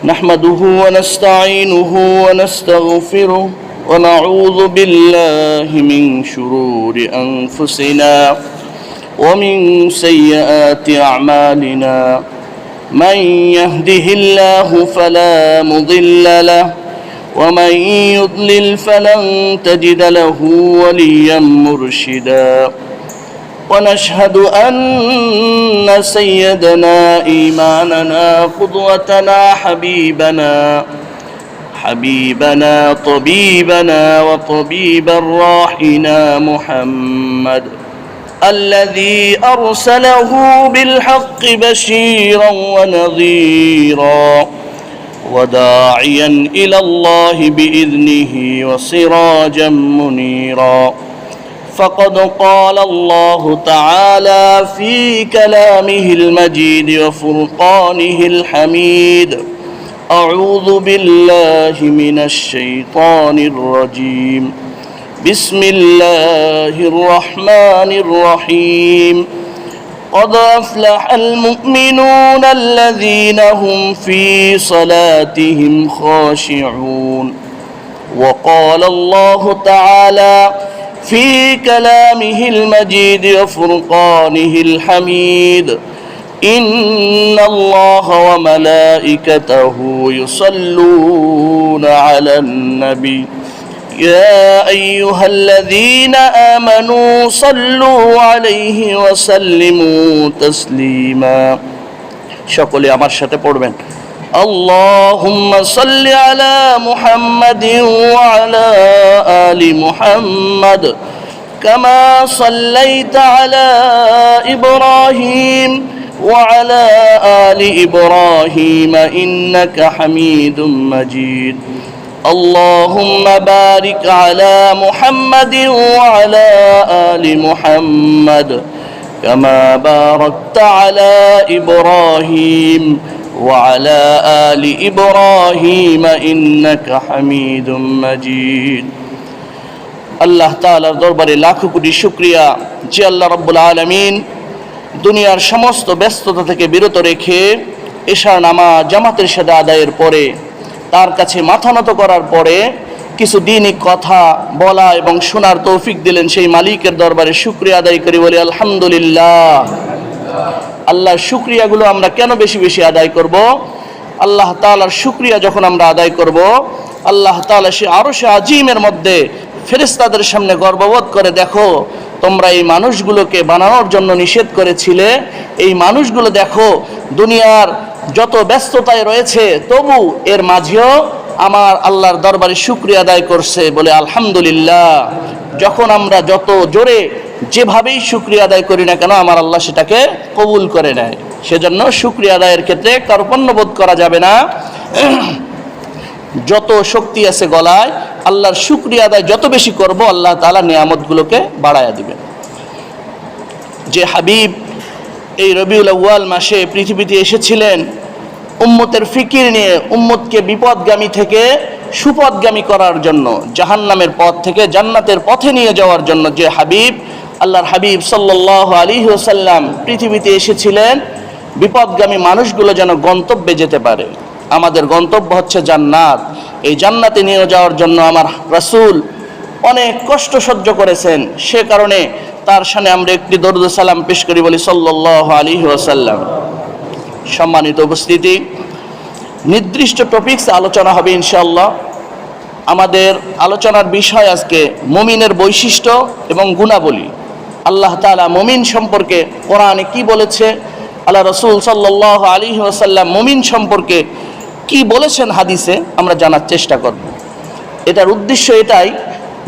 نحمده ونستعينه ونستغفره ونعوذ بالله من شرور أنفسنا ومن سيئات أعمالنا من يهده الله فلا مضل له ومن يضلل فلن تجد له وليا مرشدا ونشهد أن سيدنا إيماننا قدوتنا حبيبنا طبيبنا وطبيب الراحنا محمد الذي أرسله بالحق بشيرا ونذيرا وداعيا إلى الله بإذنه وسراجا منيرا فقد قال الله تعالى في كلامه المجيد وفرقانه الحميد أعوذ بالله من الشيطان الرجيم بسم الله الرحمن الرحيم قد أفلح المؤمنون الذين هم في صلاتهم خاشعون وقال الله تعالى في كلامه المجيد وفرقانه الحميد إن الله وملائكته يصلون على النبي يا أيها الذين آمنوا صلوا عليه وسلموا تسليما সকলে আমার সাথে পড়বেন اللهم صل على محمد وعلى آل محمد كما صليت على إبراهيم وعلى آل إبراهيم إنك حميد مجيد اللهم بارك على محمد وعلى آل محمد كما باركت على إبراهيم وعلى آل إبراهيم إنك حميد مجيد আল্লাহ তাআলার দরবারে লাখো কোটি শুকরিয়া যে আল্লাহ রাব্বুল আলামিন দুনিয়ার সমস্ত ব্যস্ততা থেকে বিরত রেখে এশার নামাজ জামাতের সাথে আদায়ের পরে তার কাছে মাথা নত করার পরে কিছু দিনই কথা বলা এবং শোনার তৌফিক দিলেন। সেই মালিকের দরবারে শুকরিয়া আদায় করি, বলি আলহামদুলিল্লাহ। আল্লাহর শুকরিয়াগুলো আমরা কেন বেশি বেশি আদায় করব? আল্লাহ তাআলার শুকরিয়া যখন আমরা আদায় করব, আল্লাহ তাআলা সে আরশে আজিমের মধ্যে ফেরেশতাদের সামনে গর্ববোধ করে, দেখো তোমরা এই মানুষগুলোকে বানানোর জন্য নিষেধ করেছিলে, এই মানুষগুলো দেখো দুনিয়ার যত ব্যস্ততায় রয়েছে তবু এর মাঝেও আমার আল্লাহর দরবারে শুকরিয়া আদায় করছে, বলে আলহামদুলিল্লাহ। যখন আমরা যত জোরে যেভাবেই শুকরিয়া আদায় করি না কেন আমার আল্লাহ সেটাকে কবুল করে নেয়। সেজন্য শুকরিয়া আদায়ের ক্ষেত্রে কার্পণ্যবোধ করা যাবে না। যত শক্তি আছে গলায়, আল্লাহর শুকরিয়া আদায় যত বেশি করব আল্লাহ তাআলা নিয়ামতগুলোকে বাড়ায়া দিবেন। যে হাবিব এই রবিউল আউয়াল মাসে পৃথিবীতে এসেছিলেন উম্মতের ফিকির নিয়ে, উম্মতকে বিপদগামী থেকে সুপথগামী করার জন্য, জাহান্নামের পথ থেকে জান্নাতের পথে নিয়ে যাওয়ার জন্য, যে হাবিব আল্লাহর হাবিব সাল্লাল্লাহু আলাইহি ওয়াসাল্লাম পৃথিবীতে এসেছিলেন বিপদগামী মানুষগুলো যেন গন্তব্যে যেতে পারে। আমাদের গন্তব্য হচ্ছে জান্নাত। এই জান্নাতে নিয়ে যাওয়ার জন্য আমার রাসূল অনেক কষ্ট সহ্য করেছেন। সে কারণে তার সামনে আমরা একটি দরুদ সালাম পেশ করি, বলি সাল্লাল্লাহু আলাইহি ওয়াসাল্লাম। সম্মানিত উপস্থিতি, নির্দিষ্ট টপিকস আলোচনা হবে ইনশাআল্লাহ। আমাদের আলোচনার বিষয় আজকে মুমিনের বৈশিষ্ট্য এবং গুণাবলী। আল্লাহ তাআলা মুমিন সম্পর্কে কোরআনে কি বলেছে, আল্লাহ রাসূল সাল্লাল্লাহু আলাইহি ওয়াসাল্লাম মুমিন সম্পর্কে কি বলেছেন হাদিসে, আমরা জানার চেষ্টা করব। এটার উদ্দেশ্য এটাই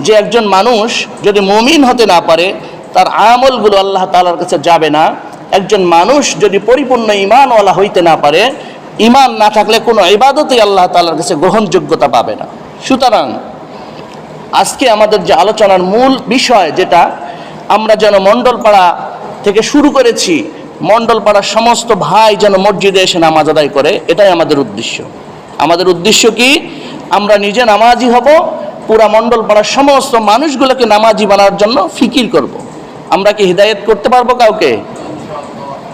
যে একজন মানুষ যদি মুমিন হতে না পারে তার আমলগুলো আল্লাহ তাআলার কাছে যাবে না। একজন মানুষ যদি পরিপূর্ণ ঈমানওয়ালা হইতে না পারে, ঈমান না থাকলে কোনো ইবাদতই আল্লাহ তাআলার কাছে গ্রহণযোগ্যতা পাবে না। সুতরাং আজকে আমাদের যে আলোচনার মূল বিষয়, যেটা আমরা যেন মণ্ডলপাড়া থেকে শুরু করেছি, মণ্ডলপাড়ার সমস্ত ভাই যেন মসজিদে এসে নামাজ আদায় করে, এটাই আমাদের উদ্দেশ্য। আমাদের উদ্দেশ্য কি? আমরা নিজে নামাজি হব, পুরা মণ্ডলপাড়ার সমস্ত মানুষগুলোকে নামাজি বানার জন্য ফিকির করব। আমরা কি হিদায়াত করতে পারবো কাউকে?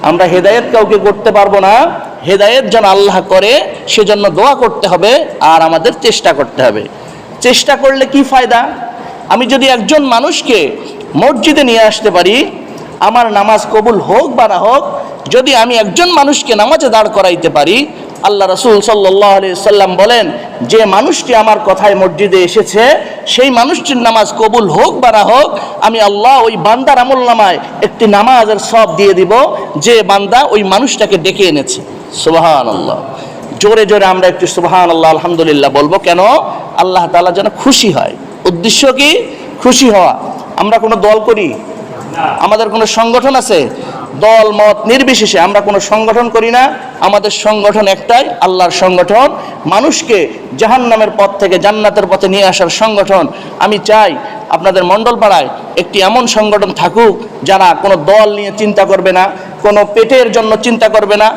আমরা হেদায়েত কাউকে করতে পারবো না। হেদায়েত যেন আল্লাহ করে সেজন্য দোয়া করতে হবে আর আমাদের চেষ্টা করতে হবে। চেষ্টা করলে কি ফায়দা? আমি যদি একজন মানুষকে মসজিদে নিয়ে আসতে পারি, আমার নামাজ কবুল হোক বা না হোক, যদি আমি একজন মানুষকে নামাজে দাঁড় করাইতে পারি, আল্লাহ রাসূল সাল্লাল্লাহু আলাইহি সাল্লাম বলেন যে মানুষটি আমার কথায় মসজিদে এসেছে সেই মানুষটির নামাজ কবুল হোক বা না হোক, আমি আল্লাহ ওই বান্দার আমলনামায় একটি নামাজের সওয়াব দিয়ে দিব যে বান্দা ওই মানুষটাকে ডেকে এনেছে। সুবহানাল্লাহ। জোরে জোরে আমরা একটু সুবহানাল্লাহ আলহামদুলিল্লাহ বলবো। কেন? আল্লাহ তাআলা যেন খুশি হয়। উদ্দেশ্য কি? খুশি হওয়া। আমরা কোনো দল করি? আমাদের কোনো সংগঠন আছে? দল মত নির্বিশেষে আমরা কোনো সংগঠন করি না। আমাদের সংগঠন একটাই, আল্লাহর সংগঠন, মানুষকে জাহান্নামের পথ থেকে জান্নাতের পথে নিয়ে আসার সংগঠন। আমি চাই আপনাদের মণ্ডলপাড়ায় একটি এমন সংগঠন থাকুক যারা কোনো দল নিয়ে চিন্তা করবে না, কোনো পেটের জন্য চিন্তা করবে না।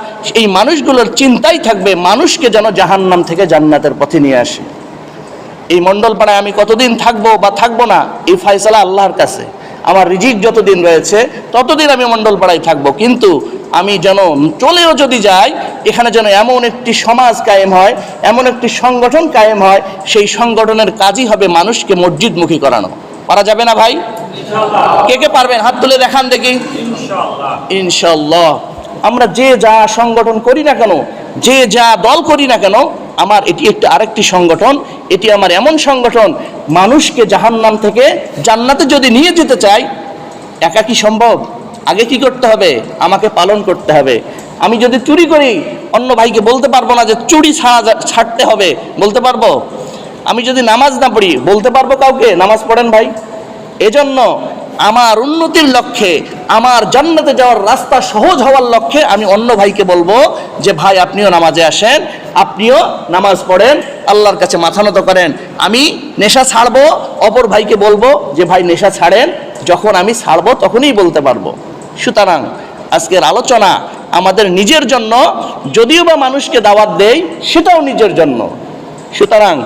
এই মানুষগুলোর চিন্তাই থাকবে মানুষকে যেন জাহান্নাম থেকে জান্নাতের পথে নিয়ে আসে। এই মণ্ডলপাড়ায় আমি কতদিন থাকবো বা থাকবো না এই ফয়সালা আল্লাহর কাছে। আমার রিজিক যতদিন রয়েছে ততদিন আমি মণ্ডলপাড়ায় থাকবো, কিন্তু আমি যেন চলেও যদি যাই, এখানে যেন এমন একটি সমাজ কায়েম হয়, এমন একটি সংগঠন কায়েম হয়, সেই সংগঠনের কাজই হবে মানুষকে মসজিদমুখী করানো। পারা যাবে না ভাই? কে কে পারবেন? হাত তুলে দেখান দেখি। ইনশাআল্লাহ। আমরা যে যা সংগঠন করি না কেন, যে যা দল করি না কেন, আমার এটি একটি আরেকটি সংগঠন। এটি আমার এমন সংগঠন, মানুষকে জাহান্নাম থেকে জান্নাতে যদি নিয়ে যেতে চাই, একা কি সম্ভব? আগে কি করতে হবে? আমাকে পালন করতে হবে। আমি যদি চুরি করি, অন্য ভাইকে বলতে পারবো না যে চুরি ছাড়তে হবে, বলতে পারবো? আমি যদি নামাজ না পড়ি, বলতে পারবো কাউকে নামাজ পড়েন ভাই? এজন্য আমার উন্নতির লক্ষ্যে, আমার জান্নাতে যাওয়ার রাস্তা সহজ হওয়ার লক্ষ্যে আমি অন্য ভাইকে বলবো যে ভাই আপনিও নামাজে আসেন, আপনিও নামাজ পড়েন, আল্লাহর কাছে মাথা নত করেন। আমি নেশা ছাড়বো, অপর ভাইকে বলবো যে ভাই নেশা ছাড়েন। যখন আমি ছাড়বো তখনই বলতে পারবো। সুতরাং আজকের আলোচনা আমাদের নিজের জন্য, যদিও বা মানুষকে দাওয়াত দেই সেটাও নিজের জন্য। সুতরাং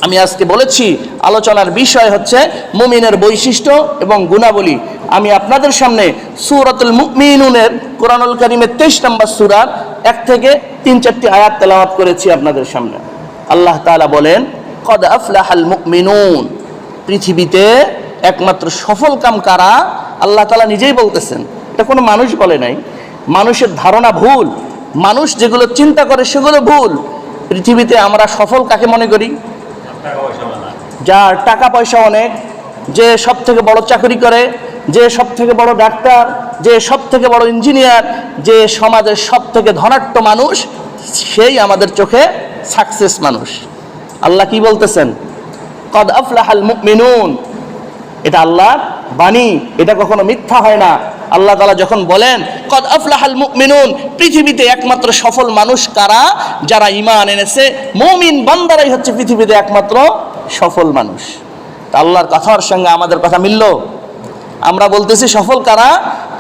আমি আজকে বলেছি আলোচনার বিষয় হচ্ছে মুমিনের বৈশিষ্ট্য এবং গুণাবলী। আমি আপনাদের সামনে সূরাতুল মুমিনুনের কোরআনুল কারীমের 23 নম্বর সূরার 1 থেকে 3-4টি আয়াত তেলাওয়াত করেছি আপনাদের সামনে। আল্লাহ তাআলা বলেন, কদ আফলাহাল মুমিনুন, পৃথিবীতে একমাত্র সফল কাম কারা? আল্লাহ তাআলা নিজেই বলতেছেন, এটা কোনো মানুষ বলে নাই। মানুষের ধারণা ভুল, মানুষ যেগুলো চিন্তা করে সেগুলো ভুল। পৃথিবীতে আমরা সফল কাকে মনে করি? যার টাকা পয়সা অনেক, যে সব থেকে বড় চাকরি করে, যে সব থেকে বড় ডাক্তার, যে সব থেকে বড় ইঞ্জিনিয়ার, যে সমাজের সব থেকে ধনাঢ্য মানুষ, সেই আমাদের চোখে সাকসেস মানুষ। আল্লাহ কি বলতেছেন? কদ আফলাহাল মুমিনুন। এটা আল্লাহর বাণী, এটা কখনো মিথ্যা হয় না। আল্লাহ তাআলা যখন বলেন কদ আফলাহাল মুমিনুন, পৃথিবীতে একমাত্র সফল মানুষ কারা? যারা ঈমান এনেছে। মুমিন বান্দারাই হচ্ছে পৃথিবীতে একমাত্র সফল মানুষ। তা আল্লাহর কথার সঙ্গে আমাদের কথা মিলল? আমরা বলতেছি সফল কারা?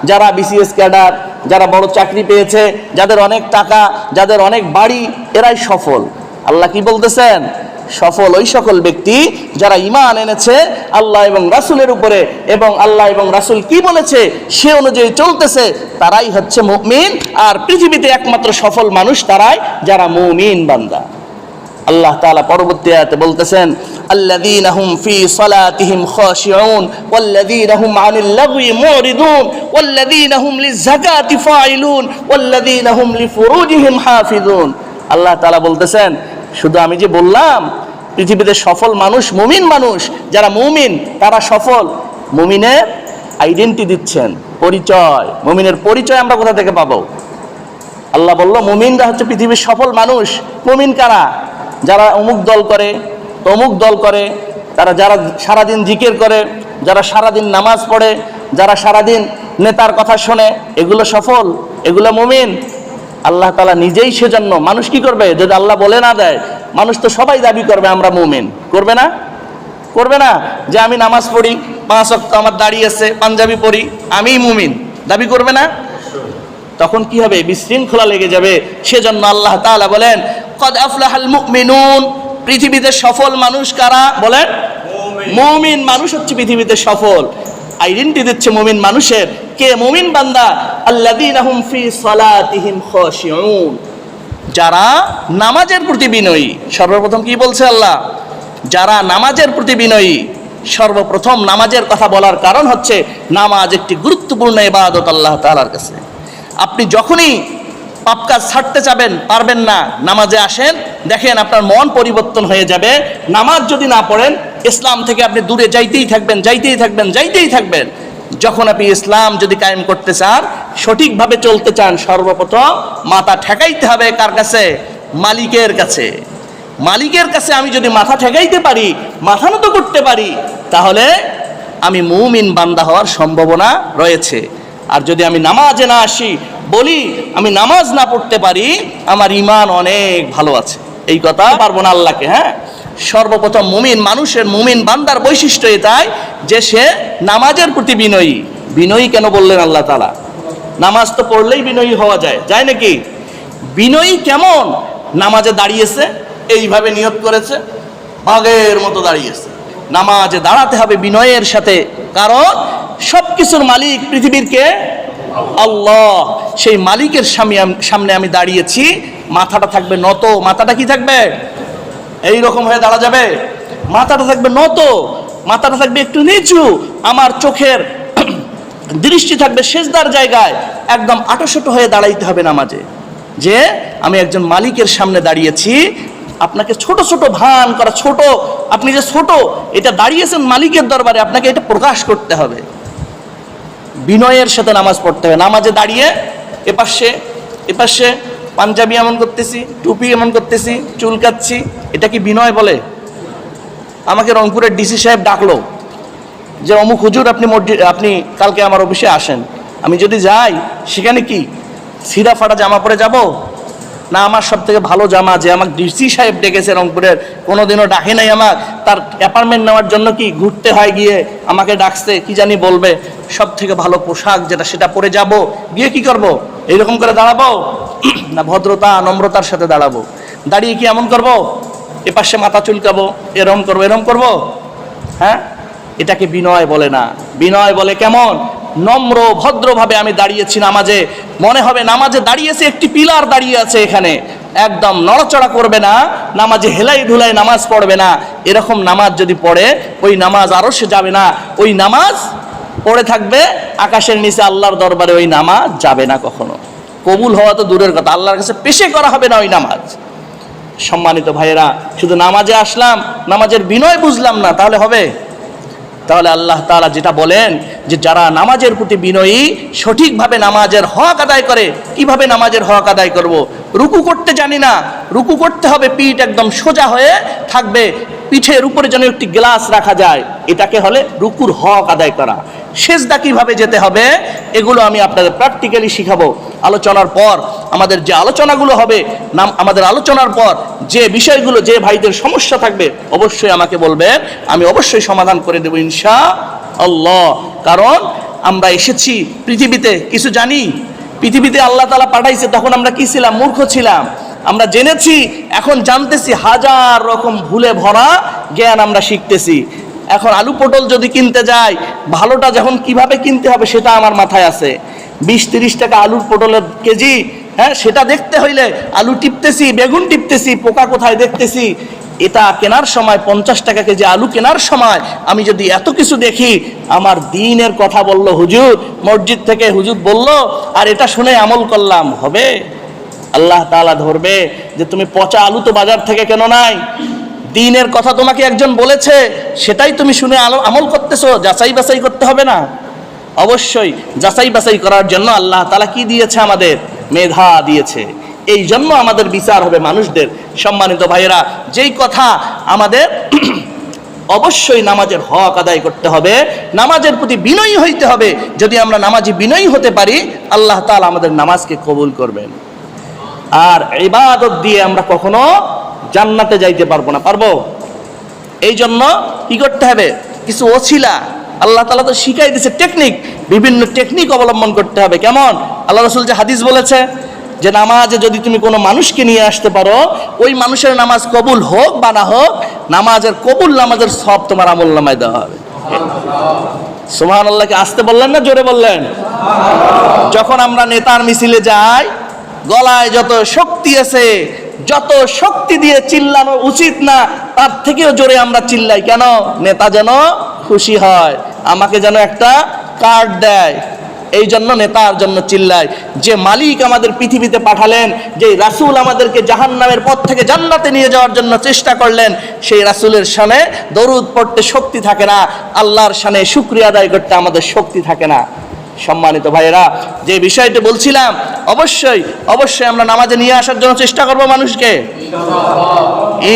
যারা বিসিএস ক্যাডার, যারা বড় চাকরি পেয়েছে, যাদের অনেক টাকা, যাদের অনেক বাড়ি, এরাই সফল। আল্লাহ কি বলতেছেন? সফল ওই সকল ব্যক্তি যারা ঈমান এনেছে আল্লাহ এবং রাসূলের উপরে, এবং আল্লাহ এবং রাসূল কি বলেছে সে অনুযায়ী চলতেছে, তারাই হচ্ছে মুমিন। আর পৃথিবীতে একমাত্র সফল মানুষ তারাই যারা মুমিন বান্দা। আল্লাহ তাআলা পরবর্তী আয়াতে বলতেছেন, আল্লাযীনা হুম ফি সালাতিহিম খাশিউন ওয়াল্লাযীনা হুম আনিল লাগwi মুরিদুন ওয়াল্লাযীনা হুম লিয-যাকাতি ফাইলুন ওয়াল্লাযীনা হুম লিফুরুজিহিম হাফিজুন। আল্লাহ তাআলা বলতেছেন, শুধু আমি যে বললাম পৃথিবীতে সফল মানুষ মুমিন মানুষ, যারা মুমিন তারা সফল। মুমিনের আইডেন্টি দিচ্ছেন, পরিচয়। মুমিনের পরিচয় আমরা কোথা থেকে পাবো? আল্লাহ বলল মুমিনরা হচ্ছে পৃথিবীর সফল মানুষ। মুমিন কারা? যারা অমুক দল করে, তমুক দল করে, যারা সারাদিন জিকির করে, যারা সারাদিন নামাজ পড়ে, যারা সারাদিন নেতার কথা শোনে, এগুলো সফল, এগুলো মুমিন। আল্লাহ তাআলা নিজেই সেজন্য মানুষ কি করবে? যদি আল্লাহ বলে না দেয়, মানুষ তো সবাই দাবি করবে আমরা মুমিন। করবে না? করবে না? যে আমি নামাজ পড়ি, 5 ওয়াক্ত আমার দাড়ি আছে, পাঞ্জাবি পড়ি, আমিই মুমিন, দাবি করবে না? তখন কি হবে? বিশৃঙ্খলা লেগে যাবে। সেজন্য আল্লাহ তাআলা বলেন কদ আফলাহাল মুমিনুন, পৃথিবীতে সফল মানুষ কারা? বলেন মুমিন মানুষ হচ্ছে পৃথিবীতে সফল। আইডেন্টি দিচ্ছে মুমিন মানুষের। কে মুমিন বান্দা? আল্লাযীনা হুম ফি সালাতিহিম খাশিউন, যারা নামাজের প্রতি বিনয়ী। সর্বপ্রথম কি বলছে আল্লাহ? যারা নামাজের প্রতি বিনয়ী। সর্বপ্রথম নামাজের কথা বলার কারণ হচ্ছে নামাজ একটি গুরুত্বপূর্ণ ইবাদত আল্লাহ তাআলার কাছে। আপনি যখনই পাপ কাজ ছাড়তে চাবেন, পারবেন না, নামাজে আসেন, দেখেন আপনার মন পরিবর্তন হয়ে যাবে। নামাজ যদি না পড়েন, ইসলাম থেকে আপনি দূরে যাইতেই থাকবেন, যাইতেই থাকবেন, যাইতেই থাকবেন। যখন আপনি ইসলাম যদি কায়েম করতে চান, সঠিকভাবে চলতে চান, সর্বপ্রথম মাথা ঠেকাইতে হবে কার কাছে? মালিকের কাছে। মালিকের কাছে আমি যদি মাথা ঠেকাইতে পারি, মাথা নত করতে পারি, তাহলে আমি মুমিন বান্দা হওয়ার সম্ভাবনা রয়েছে। আর যদি আমি নামাজে না আসি, বলি আমি নামাজ না পড়তে পারি, আমার ঈমান অনেক ভালো আছে, এই কথা পারবো না আল্লাহকে। হ্যাঁ, সর্বপ্রথম মুমিন মানুষের, মুমিন বান্দার বৈশিষ্ট্য এটাই যে সে নামাজের প্রতি বিনয়ী। বিনয়ী কেন বললেন আল্লাহ তাআলা? নামাজ তো পড়লেই বিনয়ী হওয়া যায়, যায় নাকি? বিনয়ী কেমন? নামাজে দাঁড়িয়েছে, এইভাবে নিয়ত করেছে, বাঘের মতো দাঁড়িয়েছে। নামাজে দাঁড়াতে হবে বিনয়ের সাথে, কারণ সব কিছুর মালিক পৃথিবীর কে? আল্লাহ। সেই মালিকের সামনে আমি দাঁড়িয়েছি, মাথাটা থাকবে নত। মাথাটা কি থাকবে? এইরকম হয়ে দাঁড়া যাবে? মাথাটা থাকবে নত, মাথাটা থাকবে একটু নিচু, আমার চোখের দৃষ্টি থাকবে সেজদার জায়গায়। একদম আটোশটো হয়ে দাঁড়াইতে হবে নামাজে, যে আমি একজন মালিকের সামনে দাঁড়িয়েছি। আপনাকে ছোট ছোট ভান করা, ছোট, আপনি যে ছোট, এটা দাঁড়িয়েছেন মালিকের দরবারে, আপনাকে এটা প্রকাশ করতে হবে। বিনয়ের সাথে নামাজ পড়তে হবে। নামাজে দাঁড়িয়ে এপাশে পাঞ্জাবি এমন করতেছি, টুপি এমন করতেছি, চুল কাচ্ছি, এটা কি বিনয় বলে? আমাকে রংপুরের ডিসি সাহেব ডাকলো যে অমুক হুজুর আপনি কালকে আমার অফিসে আসেন। আমি যদি যাই, সেখানে কি ছিঁড়া ফাটা জামা পরে যাব? না, আমার সব থেকে ভালো জামা, যে আমাকে ডিসি সাহেব ডেকেছে রংপুরের, কোনোদিনও ডাকে নাই আমার, তার অ্যাপার্টমেন্ট নেওয়ার জন্য কি ঘুরতে হয়, গিয়ে আমাকে ডাকছে, কি জানি বলবে, সব থেকে ভালো পোশাক যেটা, সেটা পরে যাব। গিয়ে কি করব? এইরকম করে দাঁড়াবো? না, ভদ্রতা নম্রতার সাথে দাঁড়াবো। দাঁড়িয়ে কি এমন করব? এপাশে মাথা চুলকাবো, এরম করবো? হ্যাঁ, এটাকে বিনয় বলে না। বিনয় বলে কেমন? নম্র ভদ্রভাবে আমি দাঁড়িয়েছি নামাজে, মনে হবে নামাজে দাঁড়িয়েছে, একটি পিলার দাঁড়িয়ে আছে এখানে, একদম নড়াচড়া করবে না, নামাজে হেলাই ধুলাই নামাজ পড়বে না। এরকম নামাজ যদি পড়ে, ওই নামাজ আরশে যাবে না, ওই নামাজ পড়ে থাকবে আকাশের নিচে, আল্লাহর দরবারে ওই নামাজ যাবে না কখনো। কবুল হওয়া তো দূরের কথা, আল্লাহর কাছে পেশে করা হবে না ওই নামাজ। সম্মানিত ভাইয়েরা, শুধু নামাজে আসলাম, নামাজের বিনয় বুঝলাম না, তাহলে হবে? তাহলে আল্লাহ তাআলা যেটা বলেন যে যারা নামাজের প্রতি বিনয়ী, সঠিকভাবে নামাজের হক আদায় করে। কিভাবে নামাজের হক আদায় করব? রুকু করতে জানি না, রুকু করতে হবে পিঠ একদম সোজা হয়ে থাকবে, পিঠের উপরে যেন একটি গ্লাস রাখা যায়, এটাকে হলে রুকুর হক আদায় করা। সেজদা কিভাবে যেতে হবে, এগুলো আমি আপনাদের প্র্যাকটিক্যালি শিখাবো। আলোচনার পর আমাদের যে আলোচনাগুলো হবে, আমাদের আলোচনার পর যে বিষয়গুলো, যে ভাইদের সমস্যা থাকবে, অবশ্যই আমাকে বলবেন, আমি অবশ্যই সমাধান করে দেবো ইনশাআল্লাহ। কারণ আমরা এসেছি পৃথিবীতে, কিছু জানি, পৃথিবীতে আল্লাহ তাআলা পাঠাইছে, তখন আমরা কি ছিলাম? মূর্খ ছিলাম। আমরা জেনেছি, এখন জানতেছি, হাজার রকম ভুলে ভরা জ্ঞান আমরা শিখতেছি। এখন আলু পটল যদি কিনতে যাই, ভালোটা যখন কিভাবে কিনতে হবে সেটা আমার মাথায় আছে। 20-30 টাকা আলুর পটলের কেজি, হ্যাঁ, সেটা দেখতে হইলে আলু টিপতেছি, বেগুন টিপতেছি, পোকা কোথায় দেখতেছি। এটা কেনার সময় 50 টাকা কেজি আলু কেনার সময় আমি যদি এত কিছু দেখি, আমার দ্বীনের কথা বলল হুজুর, মসজিদ থেকে হুজুর বলল, আর এটা শুনে আমল করলাম, হবে? আল্লাহ তাআলা ধরবে যে তুমি পচা আলু তো বাজার থেকে কেন নাই, দ্বীনের কথা তোমাকে একজন বলেছে, সেটাই তুমি শুনে আমল করতেছো, যাচাই বাছাই করতে হবে না? অবশ্যই যাচাই বাছাই করার জন্য আল্লাহ তাআলা কি দিয়েছে? আমাদের মেধা দিয়েছে। এই জন্য আমাদের বিচার হবে মানুষদের। সম্মানিত ভাইয়েরা, যেই কথা আমাদের অবশ্যই নামাজের হক আদায় করতে হবে, নামাজের প্রতি বিনয়ী হইতে হবে। যদি আমরা নামাজি বিনয়ী হতে পারি, আল্লাহ তাআলা আমাদের নামাজকে কবুল করবেন। আর ইবাদত দিয়ে আমরা কখনো জান্নাতে যাইতে পারবো না। পারবো? এই জন্য কি করতে হবে? কিছু ওসিলা আল্লাহ তাআলা তো শিখাই দিয়েছে, টেকনিক, বিভিন্ন টেকনিক অবলম্বন করতে হবে। কেমন? আল্লাহ রাসূল যে হাদিস বলেছে যে নামাজে যদি তুমি কোনো মানুষকে নিয়ে আসতে পারো, ওই মানুষের নামাজ কবুল হোক বা না হোক, নামাজের কবুল নামাজের সব তোমার আমলনামায় দেওয়া হবে। সুবহানাল্লাহকে আসতে বললেন না জোরে বললেন? যখন আমরা নেতার মিছিলে যাই, গলায় যত শক্তি আছে, যত শক্তি দিয়ে চিল্লানো উচিত না তার থেকেও জোরে আমরা চিল্লাই। কেন? নেতা যেন খুশি হয়, আমাকে যেন একটা কার্ড দেয়, এই জন্য নেতার জন্য চিল্লাই। যে মালিক আমাদের পৃথিবীতে পাঠালেন, যে রাসূল আমাদেরকে জাহান্নামের পথ থেকে জান্নাতে নিয়ে যাওয়ার জন্য চেষ্টা করলেন, সেই রাসূলের শানে দরুদ পড়তে শক্তি থাকে না, আল্লাহর শানে শুকরিয়া আদায় করতে আমাদের শক্তি থাকে না। সম্মানিত ভাইয়েরা, যে বিষয়টি বলছিলাম, অবশ্যই অবশ্যই আমরা নামাজে নিয়ে আসার জন্য চেষ্টা করব মানুষকে,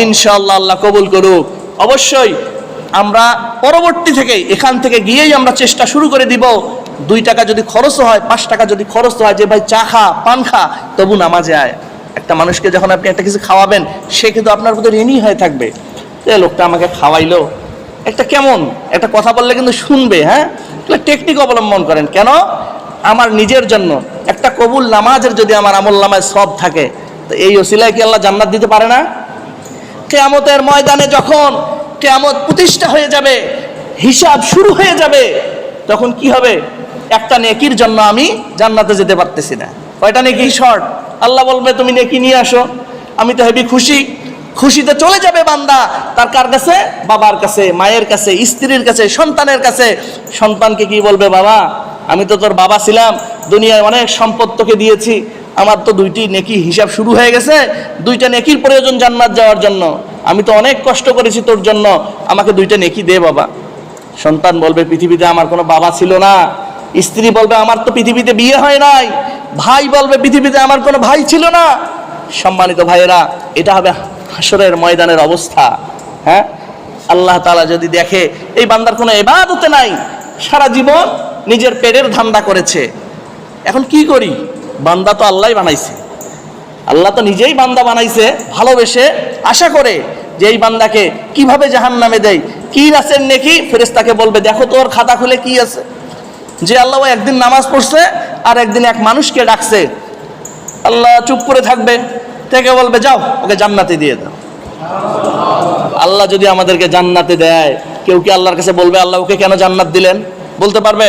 ইনশাআল্লাহ, আল্লাহ কবুল করুক। অবশ্যই আমরা পরবর্তী থেকে এখান থেকে গিয়েই আমরা চেষ্টা শুরু করে দিব। 2 টাকা যদি খরচ হয়, 5 টাকা যদি খরচ হয়, যে ভাই চা খা, পান খা, তবু নামাজে আয়। একটা মানুষকে যখন আপনি একটা কিছু খাওয়াবেন, সে কিন্তু আপনার প্রতি ঋণী হয়ে থাকবে। লোকটা আমাকে খাওয়াইলো, একটা কেমন একটা কথা বললে কিন্তু শুনবে। হ্যাঁ, টেকনিক অবলম্বন করেন। কেন? আমার নিজের জন্য একটা কবুল নামাজের যদি আমার আমল নামায় সব থাকে, তো এই ওসিলায় কি আল্লাহ জান্নাত দিতে পারে না? কিয়ামতের ময়দানে যখন কিয়ামত প্রতিষ্ঠা হয়ে যাবে, হিসাব শুরু হয়ে যাবে, তখন কি হবে? একটা নেকির জন্য আমি জান্নাতে যেতে পারতেছি না। কয়টা নেকি শর্ট? আল্লাহ বলবে তুমি নেকি নিয়ে আসো, আমি তো হেবি খুশি। খুশিতে চলে যাবে বান্দা তার কার কাছে? বাবার কাছে, মায়ের কাছে, স্ত্রীর কাছে, সন্তানের কাছে। সন্তানকে কি বলবে? বাবা, আমি তো তোর বাবা ছিলাম, দুনিয়ায় অনেক সম্পদ তোকে দিয়েছি, আমার তো 2টি নেকি হিসাব শুরু হয়ে গেছে, 2টা নেকির প্রয়োজন জান্নাত যাওয়ার জন্য, আমি তো অনেক কষ্ট করেছি তোর জন্য, আমাকে 2টা নেকি দে বাবা। সন্তান বলবে পৃথিবীতে আমার কোনো বাবা ছিল না। স্ত্রী বলবে আমার তো পৃথিবীতে বিয়ে হয় নাই। ভাই বলবে পৃথিবীতে আমার কোনো ভাই ছিল না। সম্মানিত ভাইয়েরা, এটা হবে হাসরের ময়দানের অবস্থা। হ্যাঁ, আল্লাহ তাআলা যদি দেখে এই বান্দার কোনো ইবাদতে নাই, সারা জীবন নিজের পেটের ধান্দা করেছে, এখন কি করি? বান্দা তো আল্লাহই বানাইছে, আল্লাহ তো নিজেই বান্দা বানাইছে ভালোবেসে, আশা করে যে এই বান্দাকে কিভাবে জাহান্নামে দেয়। কি আছে নেকি? ফেরেশতাকে বলবে দেখো তোর খাতা খুলে কি আছে। যে আল্লাহ একদিন নামাজ পড়ছে আর একদিন এক মানুষকে ডাকছে, আল্লাহ চুপ করে থাকবে, থেকে বলবে যাও ওকে জান্নাতে দিয়ে দাও। আল্লাহ যদি আমাদেরকে জান্নাতে দেয়, কেউ কি আল্লাহর কাছে বলবে আল্লাহ ওকে কেন জান্নাত দিলেন? বলতে পারবে?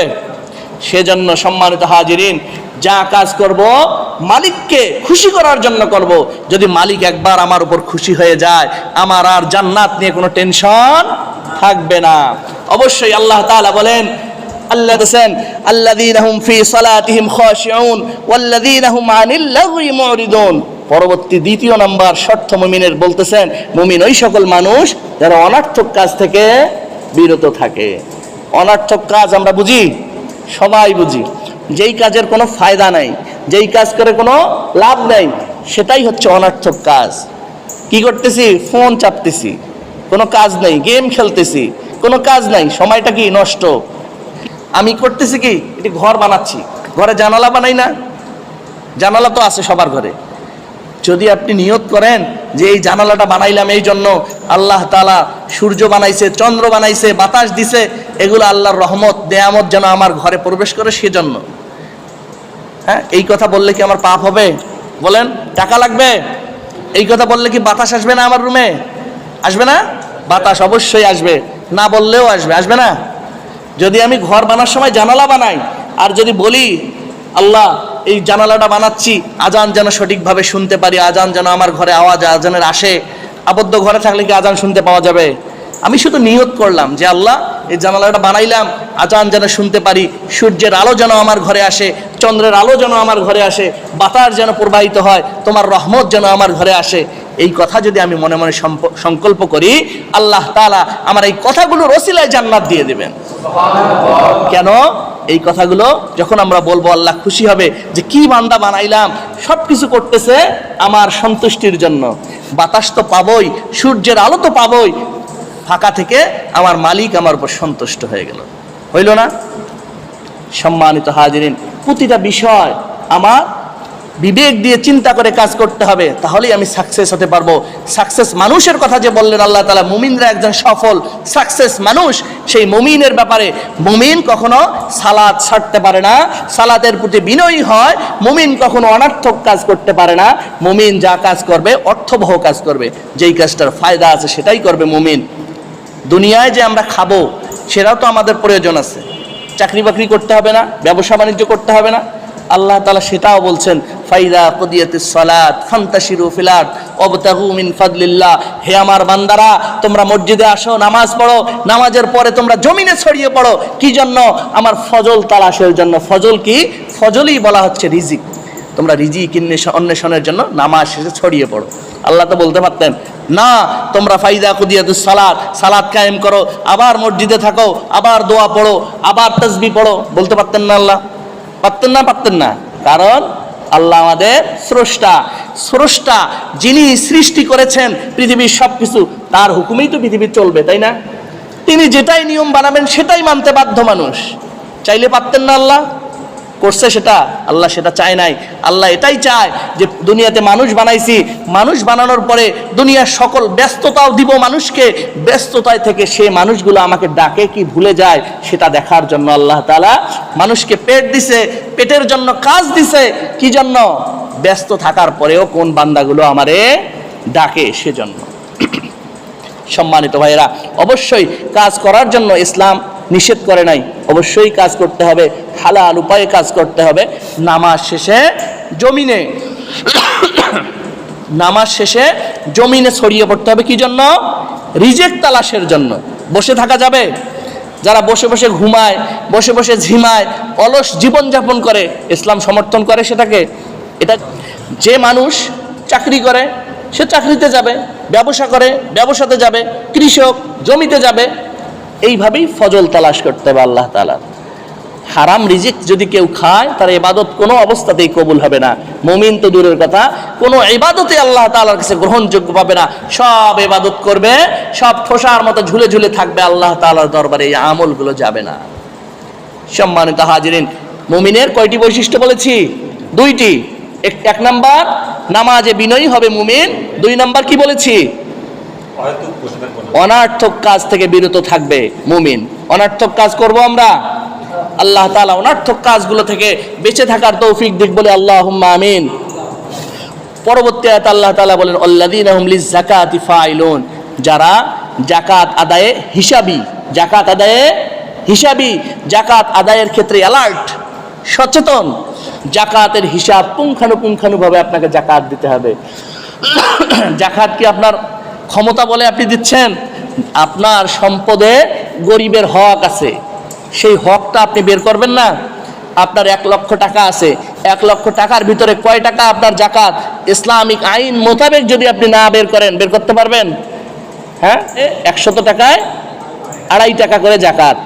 সেজন্য সম্মানিত হাজিরিন, যা কাজ করব মালিককে খুশি করার জন্য করব। যদি মালিক একবার আমার উপর খুশি হয়ে যায়, আমার আর জান্নাত নিয়ে কোনো টেনশন থাকবে না। অবশ্যই আল্লাহ তাআলা বলেন, আল্লাহ বলেন আল্লাযীনা হুম ফি সালাতিহিম খাশিউন ওয়াল্লাযীনা হুম আনিল লাগwi মুরিদুন। পরবর্তী 2 নম্বর শর্ত মুমিনের বলতেছেন, মুমিন ওই সকল মানুষ যারা অনর্থক কাজ থেকে বিরত থাকে। অনর্থক কাজ আমরা বুঝি, সবাই বুঝি, যেই কাজের কোনো ফায়দা নাই, যেই কাজ করে কোনো লাভ নেই, সেটাই হচ্ছে অনর্থক কাজ। কি করতেছি? ফোন চাপতেছি, কোনো কাজ নেই, গেম খেলতেছি, কোনো কাজ নাই, সময়টা কি নষ্ট। আমি করতেছি কি? এটি ঘর বানাচ্ছি, ঘরে জানালা বানাই না? জানালা তো আছে সবার ঘরে। যদি আপনি নিয়ত করেন যে এই জানালাটা বানাইলাম এই জন্য, আল্লাহ তাআলা সূর্য বানাইছে, চন্দ্র বানাইছে, বাতাস দিছে, এগুলো আল্লাহর রহমত নেয়ামত যেন আমার ঘরে প্রবেশ করে সেজন্য, হ্যাঁ, এই কথা বললে কি আমার পাপ হবে? বলেন, টাকা লাগবে? এই কথা বললে কি বাতাস আসবে না আমার রুমে? আসবে না? বাতাস অবশ্যই আসবে, না বললেও আসবে। আসবে না? যদি আমি ঘর বানার সময় জানালা বানাই আর যদি বলি আল্লাহ এই জানালাটা বানাচ্ছি আজান যেন সঠিকভাবে শুনতে পারি, আজান যেন আমার ঘরে আওয়াজ আজানের আসে, আবদ্ধ ঘরে থাকলে কি আজান শুনতে পাওয়া যাবে? আমি শুধু নিয়ত করলাম যে আল্লাহ এই জানালাটা বানাইলাম আজান যেন শুনতে পারি, সূর্যের আলো যেন আমার ঘরে আসে, চন্দ্রের আলো যেন আমার ঘরে আসে, বাতাস যেন প্রবাহিত হয়, তোমার রহমত যেন আমার ঘরে আসে। এই কথা যদি আমি মনে মনে সংকল্প করি, আল্লাহ তাআলা আমার এই কথাগুলোর ওসিলায় জান্নাত দিয়ে দেবেন। কেন? এই কথাগুলো যখন আমরা বলবো আল্লাহ খুশি হবে যে কি বান্দা বানাইলাম, সব কিছু করতেছে আমার সন্তুষ্টির জন্য। বাতাস তো পাবই, সূর্যের আলো তো পাবই, ফাঁকা থেকে আমার মালিক আমার উপর সন্তুষ্ট হয়ে গেল। হইল না? সম্মানিত হাজিরিন, প্রতিটা বিষয় আমার বিবেক দিয়ে চিন্তা করে কাজ করতে হবে, তাহলেই আমি সাকসেস হতে পারবো। সাকসেস মানুষের কথা যে বললেন আল্লাহ তাআলা, মুমিনরা একজন সফল সাকসেস মানুষ, সেই মুমিনের ব্যাপারে মুমিন কখনো সালাত ছাড়তে পারে না, সালাতের প্রতি বিনয়ী হয়। মুমিন কখনো অনর্থক কাজ করতে পারে না। মুমিন যা কাজ করবে অর্থবহ কাজ করবে, যেই কাজটার ফায়দা আছে সেটাই করবে মুমিন। দুনিয়ায় যে আমরা খাবো সেটাও তো আমাদের প্রয়োজন আছে। চাকরি বাকরি করতে হবে না? ব্যবসা বাণিজ্য করতে হবে না? আল্লাহ তাআলা সেটাও বলছেন, ফাইদা কুদিয়াতিস সালাত ফান্তাশিরু ফিল আরদ ওয়াবতাগু মিন ফাদলিল্লাহ। হে আমার বান্দারা, তোমরা মসজিদে আসো, নামাজ পড়ো, নামাজের পরে তোমরা জমিনে ছড়িয়ে পড়ো। কি জন্য? আমার ফজল তালাশের জন্য। ফজল কি? ফজলই বলা হচ্ছে রিজিক। তোমরা রিজিক অন্বেষণের জন্য নামাজ শেষে ছড়িয়ে পড়ো। আল্লাহ তো বলতে পারতেন না, তোমরা ফাইদা কুদিয়াতুস সালাত, সালাত কায়েম করো, আবার মসজিদে থাকো, আবার দোয়া পড়ো, আবার তাসবিহ পড়ো। বলতে পারতেন না আল্লাহ? পারতেন না? পারতেন না। কারণ আল্লাহ আমাদের স্রষ্টা। স্রষ্টা যিনি সৃষ্টি করেছেন পৃথিবীর সব কিছু, তার হুকুমেই তো পৃথিবী চলবে, তাই না? তিনি যেটাই নিয়ম বানাবেন সেটাই মানতে বাধ্য মানুষ। চাইলে পারতেন না? আল্লাহ করছে সেটা? আল্লাহ সেটা চায় নাই। আল্লাহ এটাই চায় যে দুনিয়াতে মানুষ বানাইছি, মানুষ বানানোর পরে দুনিয়ার সকল ব্যস্ততাও দিব মানুষকে, ব্যস্ততায় থেকে সে মানুষগুলো আমাকে ডাকে কি ভুলে যায় সেটা দেখার জন্য আল্লাহ তাআলা মানুষকে পেট দিছে, পেটের জন্য কাজ দিছে। কি জন্য? ব্যস্ত থাকার পরেও কোন বান্দাগুলো আমারে ডাকে, সেজন্য। সম্মানিত ভাইয়েরা, অবশ্যই কাজ করার জন্য ইসলাম নিষেধ করে নাই, অবশ্যই কাজ করতে হবে, হালাল উপায়ে কাজ করতে হবে। নামাজ শেষে জমিনে নামাজ শেষে জমিনে ছড়িয়ে পড়তে হবে। কি জন্য? রিজিক তালাশের জন্য। বসে থাকা যাবে? যারা বসে বসে ঘুমায়, বসে বসে ঝিমায়, অলস জীবনযাপন করে, ইসলাম সমর্থন করে সেটাকে? এটা যে মানুষ চাকরি করে সে চাকরিতে যাবে, ব্যবসা করে ব্যবসাতে যাবে, কৃষক জমিতে যাবে। এইভাবেই ফজল তালাশ করতে হবে আল্লাহ তাআলা। হারাম রিজিক যদি কেউ খায় তার ইবাদত কোনো অবস্থাতেই কবুল হবে না। মুমিন তো দূরের কথা, কোনো ইবাদতে আল্লাহ তাআলার কাছে গ্রহণযোগ্য পাবে না। সব ইবাদত করবে, সব ঠোসার মতো ঝুলে ঝুলে থাকবে, আল্লাহ তাআলার দরবারে এই আমলগুলো যাবে না। সম্মানিত হাজিরিন, মুমিনের কয়টি বৈশিষ্ট্য বলেছি? দুইটি। এক নাম্বার নামাজে বিনয়ী হবে মুমিন। দুই নাম্বার কি বলেছি? অনার্থক কাজ থেকে বিরত থাকবে মুমিন। অনার্থক কাজ করব আমরা, আল্লাহ তাআলা অনার্থক কাজগুলো থেকে বেঁচে থাকার তৌফিক দিক বলে আল্লাহুম্মা আমিন। পরবর্তী আয়াতে আল্লাহ তাআলা বলেন, আল্লাযীনা হুম লিয-যাকাতি ফাইলুন, যারা যাকাত আদায়ে হিসাবী, যাকাত আদায়ে হিসাবী, যাকাত আদায়ের ক্ষেত্রে অ্যালার্ট, সচেতন। যাকাতের হিসাব পুঙ্খানুপুঙ্খানুভাবে আপনাকে যাকাত দিতে হবে। যাকাত কি আপনার ক্ষমতা বলে আপনি দিচ্ছেন? আপনার সম্পদে গরিবের হক আছে, সেই হকটা আপনি বের করবেন না? আপনার 1 লক্ষ টাকা আছে, 1 লক্ষ টাকার ভিতরে কয় টাকা আপনার যাকাত? ইসলামিক আইন মোতাবেক যদি আপনি না বের করেন, বের করতে পারবেন? হ্যাঁ, 100 টাকায় 2.5 টাকা করে যাকাত।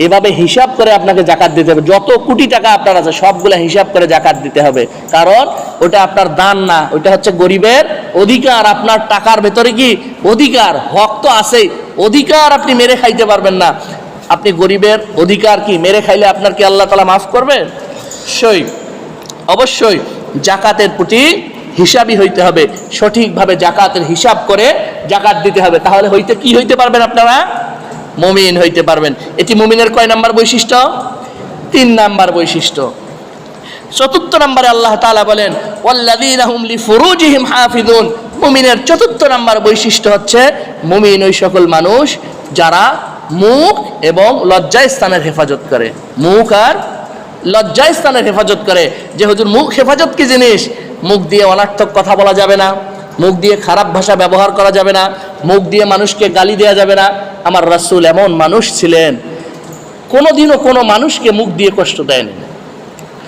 এভাবে হিসাব করে আপনাকে যাকাত দিতে হবে। যত কোটি টাকা আপনার আছে সবগুলো হিসাব করে যাকাত দিতে হবে। কারণ ওটা আপনার দান না, ওটা হচ্ছে গরিবের অধিকার। আপনার টাকার ভেতরে কি অধিকার? হক তো আছেই, অধিকার আপনি মেরে খাইতে পারবেন না। আপনি গরিবের অধিকার কি মেরে খাইলে আপনার কি আল্লাহ তাআলা মাফ করবে? অবশ্যই যাকাতের প্রতি হিসাবই হইতে হবে, সঠিকভাবে যাকাতের হিসাব করে যাকাত দিতে হবে। তাহলে কি হইতে পারবেন আপনারা? মুমিন হইতে পারবেন। এটি মুমিনের কয় নাম্বার বৈশিষ্ট্য? 3 নাম্বার বৈশিষ্ট্য। 4th নম্বরে আল্লাহ তাআলা বলেন, ওয়াল্লাযীনা হুম লিফুরুজিহিম হাফিজুন। মুমিনের 4th নাম্বার বৈশিষ্ট্য হচ্ছে মুমিন ওই সকল মানুষ যারা মুখ এবং লজ্জাস্থানের হেফাজত করে। মুখ আর লজ্জাস্থানের হেফাজত করে। যে হুজুর মুখ হেফাজত কি জিনিস? মুখ দিয়ে অনার্থক কথা বলা যাবে না, মুখ দিয়ে খারাপ ভাষা ব্যবহার করা যাবে না, মুখ দিয়ে মানুষকে গালি দেওয়া যাবে না। আমার রাসূল এমন মানুষ ছিলেন, কোনোদিনও কোনো মানুষকে মুখ দিয়ে কষ্ট দেয়নি,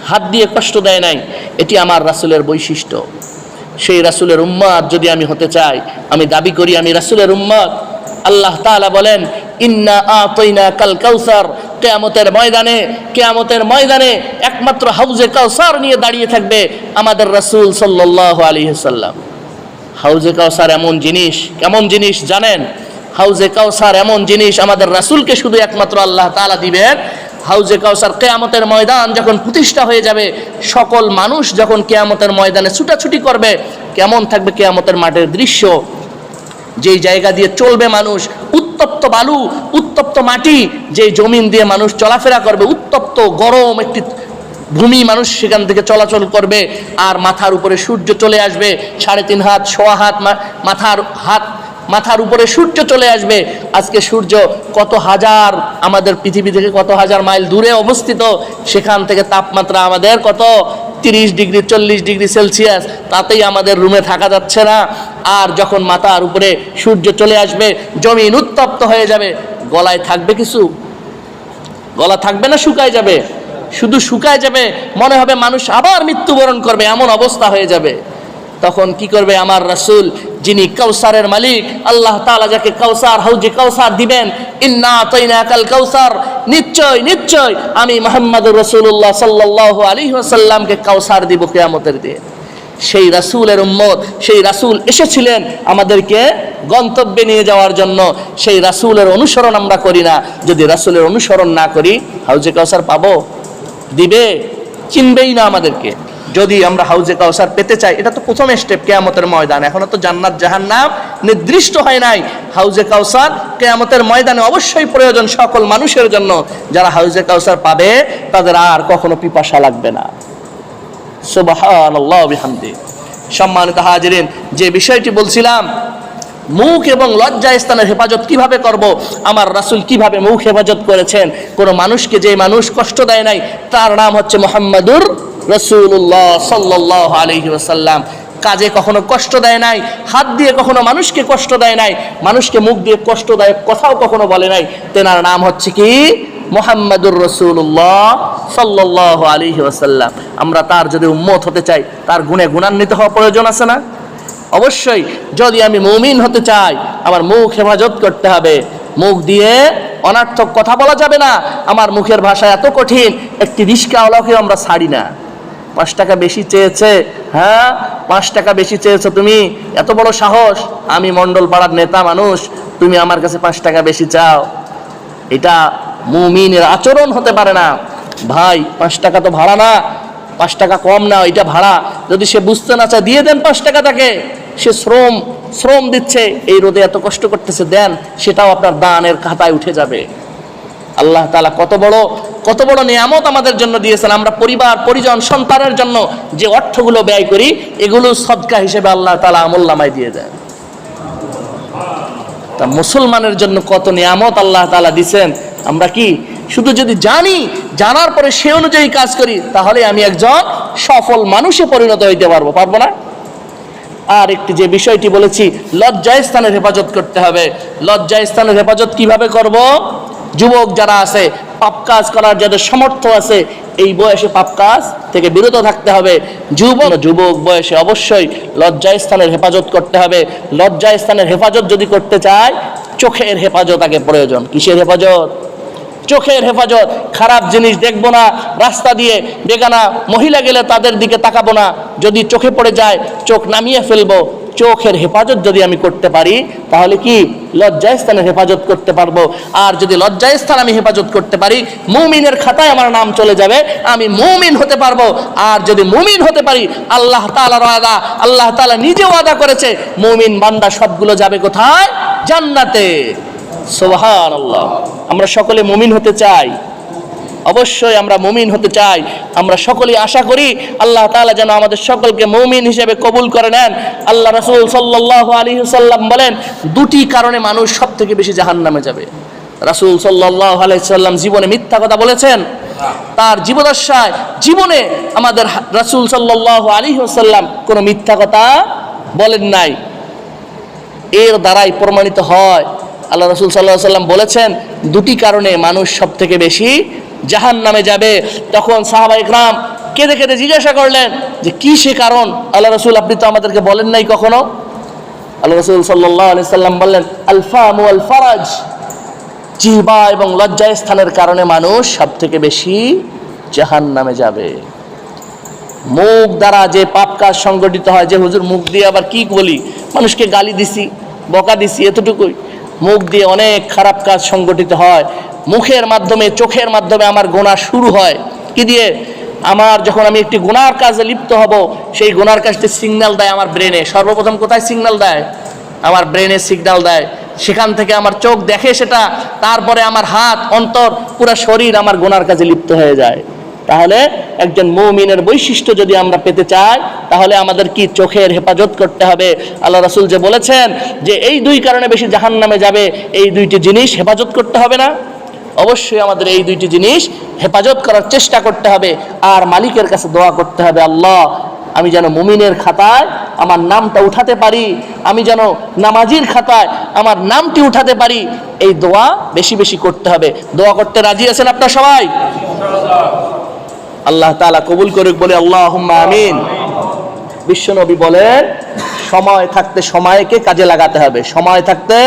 হাত দিয়ে কষ্ট দেয় নাই। এটি আমার রাসূলের বৈশিষ্ট্য। সেই রাসূলের উম্মত যদি আমি হতে চাই, আমি দাবি করি আমি রাসূলের উম্মত। আল্লাহ তাআলা বলেন, ইন্না আতাইনাকাল কাউসার। কিয়ামতের ময়দানে একমাত্র হাউজে কাউসার নিয়ে দাঁড়িয়ে থাকবে আমাদের রাসূল সাল্লাল্লাহু আলাইহি ওয়াসাল্লাম। হাউজে কাউসার এমন জিনিস, কেমন জিনিস জানেন? হাউজে কাউসার এমন জিনিস আমাদের রাসূলকে শুধু একমাত্র আল্লাহ তাআলা দিবেন। হাউজে কাউসার কিয়ামতের ময়দান যখন প্রতিষ্ঠা হয়ে যাবে, সকল মানুষ যখন কিয়ামতের ময়দানে ছুটাছুটি করবে, কেমন থাকবে কিয়ামতের মাঠের দৃশ্য? যেই জায়গা দিয়ে চলবে মানুষ, উত্তপ্ত বালু, উত্তপ্ত মাটি, যে জমিন দিয়ে মানুষ চলাফেরা করবে, উত্তপ্ত গরম একটি ভূমি, মানুষ সেখান থেকে চলাচল করবে। আর মাথার উপরে সূর্য চলে আসবে, 3.5 হাত 1.25 হাত মাথার উপরে সূর্য চলে আসবে। আজকে সূর্য কত হাজার, আমাদের পৃথিবী থেকে কত হাজার মাইল দূরে অবস্থিত, সেখান থেকে তাপমাত্রা আমাদের কত 30 ডিগ্রি 40 ডিগ্রি সেলসিয়াস, তাতেই আমাদের রুমে থাকা যাচ্ছে না। আর যখন মাথার উপরে সূর্য চলে আসবে, জমিন উত্তপ্ত হয়ে যাবে, গলায় থাকবে কিছু? গলা থাকবে না শুকায় যাবে? শুধু শুকায় যাবে, মনে হবে মানুষ আবার মৃত্যুবরণ করবে, এমন অবস্থা হয়ে যাবে। তখন কি করবে আমার রাসূল, যিনি কাউসারের মালিক, আল্লাহ তাআলা যাকে কাউসার, হাউজে কাউসার দিবেন, ইন্না আতাইনাকাল কাউসার, নিশ্চয় নিশ্চয় আমি মুহাম্মদুর রাসূলুল্লাহ সাল্লাল্লাহু আলাইহি ওয়াসাল্লামকে কাউসার দিব কিয়ামতের দিন। সেই রাসূলের উম্মত, সেই রাসূল এসেছিলেন আমাদেরকে গন্তব্যে নিয়ে যাওয়ার জন্য। সেই রাসূলের অনুসরণ আমরা করি না, যদি রাসূলের অনুসরণ না করি হাউজে কাউসার পাবো? দিবে? চিনবেই না আমাদেরকে। যদি আমরা হাউজে কাউসার পেতে চাই, এটা তো প্রথম স্টেপ কিয়ামতের ময়দান, এখনো তো জান্নাত জাহান্নাম নির্দিষ্ট হয় নাই। হাউজে কাউসার কিয়ামতের ময়দানে অবশ্যই প্রয়োজন সকল মানুষের জন্য। যারা হাউজে কাউসার পাবে তাদের আর কখনো পিপাসা লাগবে না। সুবহানাল্লাহ বিহামদি। সম্মানিত হাজিরিন, যে বিষয়টি বলছিলাম, মুখ এবং লজ্জা স্থানের হেফাজত কিভাবে করব, আমার রাসূল কিভাবে মুখ হেফাজত করেছেন। কোনো মানুষকে যে মানুষ কষ্ট দেয় নাই, তার নাম হচ্ছে মুহাম্মাদুর রাসূলুল্লাহ সাল্লাল্লাহু আলাইহি ওয়াসাল্লাম। কাজে কখনো কষ্ট দেয় নাই, হাত দিয়ে কখনো মানুষকে কষ্ট দেয় নাই, মানুষকে মুখ দিয়ে কষ্টদায়ক কথাও কখনো বলে নাই। তেনার নাম হচ্ছে কি? মুহাম্মাদুর রাসূলুল্লাহ সাল্লাল্লাহু আলাইহি ওয়াসাল্লাম। আমরা তার যদি উম্মত হতে চাই, তার গুণে গুণান্বিত হওয়া প্রয়োজন আছে না? অবশ্যই। যদি আমি মুমিন হতে চাই, আমার মুখ হেফাজত করতে হবে। মুখ দিয়ে অনার্থক কথা বলা যাবে না। আমার মুখের ভাষা এত কঠিন, একটি রিস্কাওয়ালাকে আমরা ছাড়ি না। 5 টাকা বেশি চেয়েছে, হ্যাঁ 5 টাকা বেশি চেয়েছো তুমি, এত বড় সাহস, আমি মণ্ডল পাড়ার নেতা মানুষ, তুমি আমার কাছে 5 টাকা বেশি চাও। এটা মুমিনের আচরণ হতে পারে না। ভাই 5 টাকা তো ভাড়া না, 5 টাকা কম না, এটা ভাড়া। যদি সে বুঝতে না চায়, দিয়ে দেন 5 টাকা তাকে। সে শ্রম দিচ্ছে, এই রোদে এত কষ্ট করতেছে, দেন, সেটাও আপনার দানের খাতায় উঠে যাবে। আল্লাহ তাআলা কত বড় নিয়ামত আমাদের জন্য দিয়েছেন। আমরা পরিবার পরিজন সন্তানের জন্য যে অর্থগুলো ব্যয় করি, এগুলো সদকা হিসেবে আল্লাহ তাআলা আমলনামায় দিয়ে দেন। তা মুসলমানের জন্য কত নিয়ামত আল্লাহ তাআলা দিয়েছেন। আমরা কি শুধু যদি জানি, জানার পরে সে অনুযায়ী কাজ করি, তাহলে আমি একজন সফল মানুষে পরিণত হইতে পারবো না? আর একটি যে বিষয়টি বলেছি, লজ্জাস্থানের হেফাজত করতে হবে। লজ্জাস্থানের হেফাজত কিভাবে করব? যুবক যারা আছে, পাপ কাজ করার যাদের সামর্থ্য আছে, এই বয়সে পাপ কাজ থেকে বিরত থাকতে হবে। যুবক বয়সে অবশ্যই লজ্জাস্থানের হেফাজত করতে হবে। লজ্জাস্থানের হেফাজত যদি করতে চায়, চোখের হেফাজত আগে প্রয়োজন। কিসের হেফাজত? চোখের হেফাজত। খারাপ জিনিস দেখবো না, রাস্তা দিয়ে বেগানা মহিলা গেলে তাদের দিকে তাকাবো না, যদি চোখে পড়ে যায় চোখ নামিয়ে ফেলবো। চোখের হেফাজত যদি আমি করতে পারি, তাহলে কি লজ্জাস্থানের হেফাজত করতে পারবো। আর যদি লজ্জাস্থান আমি হেফাজত করতে পারি, মুমিনের খাতায় আমার নাম চলে যাবে, আমি মুমিন হতে পারবো। আর যদি মুমিন হতে পারি, আল্লাহ তাআলার ওয়াদা, আল্লাহ তাআলা নিজে ওয়াদা করেছে, মুমিন বান্দা সবগুলো যাবে কোথায়? জান্নাতে। সুবহানাল্লাহ। আমরা সকলে মুমিন হতে চাই, অবশ্যই আমরা মুমিন হতে চাই। আমরা সকলেই আশা করি আল্লাহ তাআলা যেন আমাদের সকলকে মুমিন হিসেবে কবুল করে নেন। আল্লাহ রাসূল সাল্লাল্লাহু আলাইহি ওয়াসাল্লাম বলেন, 2টি কারণে মানুষ সবথেকে বেশি জাহান্নামে যাবে। রাসূল সাল্লাল্লাহু আলাইহি ওয়াসাল্লাম জীবনে মিথ্যা কথা বলেছেন? তার জীবদ্দশায় জীবনে আমাদের রাসূল সাল্লাল্লাহু আলাইহি ওয়াসাল্লাম কোনো মিথ্যা কথা বলেন নাই। এর দ্বারাই প্রমাণিত হয়, আল্লাহ রাসূল সাল্লাল্লাহু আলাইহি ওয়াসাল্লাম বলেছেন, 2টি কারণে মানুষ সবথেকে বেশি জাহান্নামে যাবে। তখন সাহাবায়ে কেরাম কেঁদে কেঁদে জিজ্ঞাসা করলেন যে কি সে কারণ? আল্লাহ রাসূল, আপনি তো আমাদেরকে বলেন নাই কখনো। আল্লাহ রাসূল সাল্লাল্লাহু আলাইহি ওয়াসাল্লাম বললেন, আল ফামু ওয়াল ফারাজ, জিহ্বা এবং লজ্জাস্থানের কারণে মানুষ সবথেকে বেশি জাহান্নামে যাবে। মুখ দ্বারা যে পাপ কাজ সংগঠিত হয়, যে হুজুর মুখ দিয়ে আবার কি বলি, মানুষকে গালি দিছি, বকা দিছি, এতটুকুই। মুখ দিয়ে অনেক খারাপ কাজ সংগঠিত হয়। মুখের মাধ্যমে, চোখের মাধ্যমে আমার গুনাহ শুরু হয়। কি দিয়ে? আমার যখন আমি একটি গুনার কাজে লিপ্ত হব, সেই গুনার কাজটি সিগন্যাল দেয় আমার ব্রেনে। সর্বপ্রথম কোথায় সিগন্যাল দেয়? আমার ব্রেনে সিগন্যাল দেয়। সেখান থেকে আমার চোখ দেখে সেটা, তারপরে আমার হাত, অন্তর, পুরো শরীর আমার গুনার কাজে লিপ্ত হয়ে যায়। তাহলে একজন মুমিনের বৈশিষ্ট্য যদি আমরা পেতে চাই, তাহলে আমাদের কি চোখের হেফাজত করতে হবে। আল্লাহ রাসূল যে বলেছেন যে এই 2 কারণে বেশি জাহান্নামে যাবে, এই 2টি জিনিস হেফাজত করতে হবে না? অবশ্যই আমাদের এই দুইটি জিনিস হেফাজত করার চেষ্টা করতে হবে। আর মালিকের কাছে দোয়া করতে হবে, আল্লাহ আমি যেন মুমিনের খাতায় আমার নামটা উঠাতে পারি, আমি যেন নামাজির খাতায় আমার নামটি উঠাতে পারি। এই দোয়া বেশি বেশি করতে হবে। দোয়া করতে রাজি আছেন আপনারা সবাই? আল্লাহ তাআলা কবুল করুক বলে আল্লাহুম্মা আমিন। বিশ্বনবী বলেন, সময় থাকতে সময়কে কাজে লাগাতে হবে। সময় থাকতে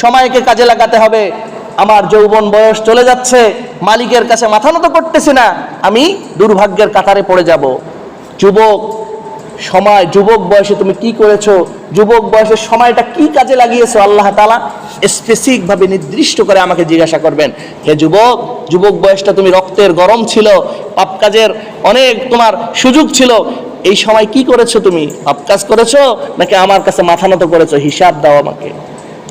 সময়কে কাজে লাগাতে হবে। আমার যৌবন বয়স চলে যাচ্ছে, মালিকের কাছে মাথা নত করতেছি না, আমি দুর্ভাগ্যের কাতারে পড়ে যাব। যুবক সময়, যুবক বয়সে তুমি কি করেছো, যুবক বয়সের সময়টা কি কাজে লাগিয়েছো, আল্লাহ তাআলা স্পেসিফিক ভাবে নির্দিষ্ট করে আমাকে জিজ্ঞাসা করবেন, হে যুবক, যুবক বয়সটা তুমি রক্তের গরম ছিল, পাপ কাজের অনেক তোমার সুযোগ ছিল, এই সময় কি করেছো? তুমি পাপ কাজ করেছো নাকি আমার কাছে মাথা নত করেছো? হিসাব দাও আমাকে।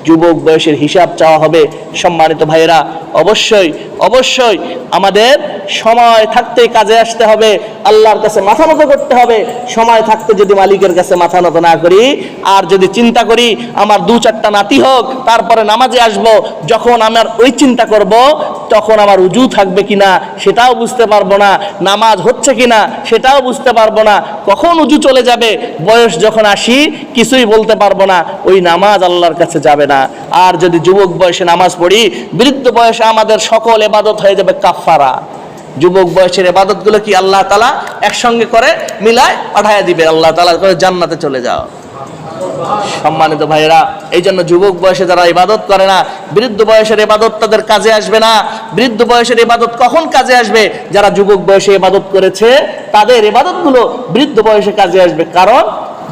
যুবক বয়সের হিসাব চাওয়া হবে। সম্মানিত ভাইয়েরা, অবশ্যই অবশ্যই আমাদের সময় থাকতে কাজে আসতে হবে, আল্লাহর কাছে মাথা নত করতে হবে। সময় থাকতে যদি মালিকের কাছে মাথা নত না করি, আর যদি চিন্তা করি আমার 2-4টা নাতি হোক তারপরে নামাজে আসব, যখন আমার ওই চিন্তা করব তখন আমার উজু থাকবে কিনা সেটাও বুঝতে পারবো না, নামাজ হচ্ছে কিনা সেটাও বুঝতে পারবো না, কখন উজু চলে যাবে, বয়স যখন আসি কিছুই বলতে পারবো না, ওই নামাজ আল্লাহর কাছে যাবে না। আর যদি যুবক বয়সে নামাজ পড়ি, বৃদ্ধ বয়সে আমাদের সকল ইবাদত হয়ে যাবে কাফারা। যুবক বয়সের ইবাদতগুলো কি আল্লাহ তাআলা একসঙ্গে করে মিলায় পাঠায় দিবে, আল্লাহ তাআলা করে জান্নাতে চলে যাও। সম্মানিত ভাইয়েরা, এই জন্য যুবক বয়সে যারা ইবাদত করে না, বৃদ্ধ বয়সের ইবাদত তাদের কাজে আসবে না। বৃদ্ধ বয়সের ইবাদত কখন কাজে আসবে? যারা যুবক বয়সে ইবাদত করেছে তাদের ইবাদতগুলো বৃদ্ধ বয়সে কাজে আসবে। কারণ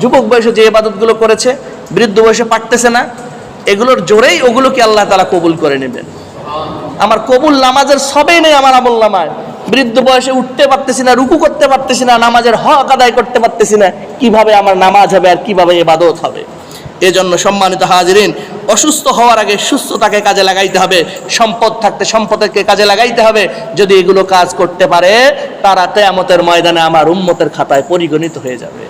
যুবক বয়সে যে ইবাদতগুলো করেছে বৃদ্ধ বয়সে পারতেছে না, এগুলোর জোরেই ওগুলোকে আল্লাহ তাআলা কবুল করে নেবেন। আমার কবুল নামাজের সবই নেই আমার আমল নামায়, বৃদ্ধ বয়সে উঠতে পারতেছি না, রুকু করতে পারতেছি না, নামাজের হক আদায় করতে পারতেছি না, কিভাবে আমার নামাজ হবে আর কিভাবে ইবাদত হবে? এজন্য সম্মানিত হাজিরিন, অসুস্থ হওয়ার আগে সুস্থতাকে কাজে লাগাইতে হবে, সম্পদ থাকতে সম্পদকে কাজে লাগাইতে হবে। যদি এগুলো কাজ করতে পারে তারা কিয়ামতের ময়দানে আমার উম্মতের খাতায় পরিগণিত হয়ে যাবে।